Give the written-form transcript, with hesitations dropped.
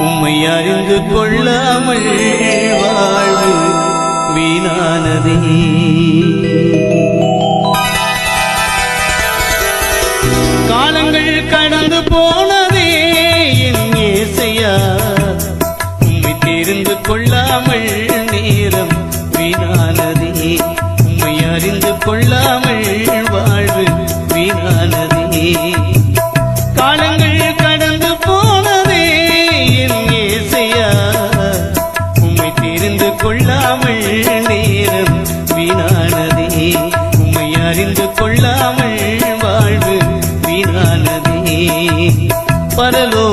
உம்மை அறிந்து கொள்ளாமல் வாழ்வு வீணானதே. காலங்கள் கடந்து போனதே என் இயேசையா, உம்மை தெரிந்து கொள்ளாமல் நேரம் வீணானதே. உம்மை அறிந்து கொள்ளாமல் வாழ்வு வீணானதே. காலங்கள் கடந்து போனதே என் இயேசையா, உம்மை தெரிந்து கொள்ளாமல் நேரம் வீணானதே. உம்மை அறிந்து கொள்ளாமல் வாழ்வு வீணானதே. பரலோ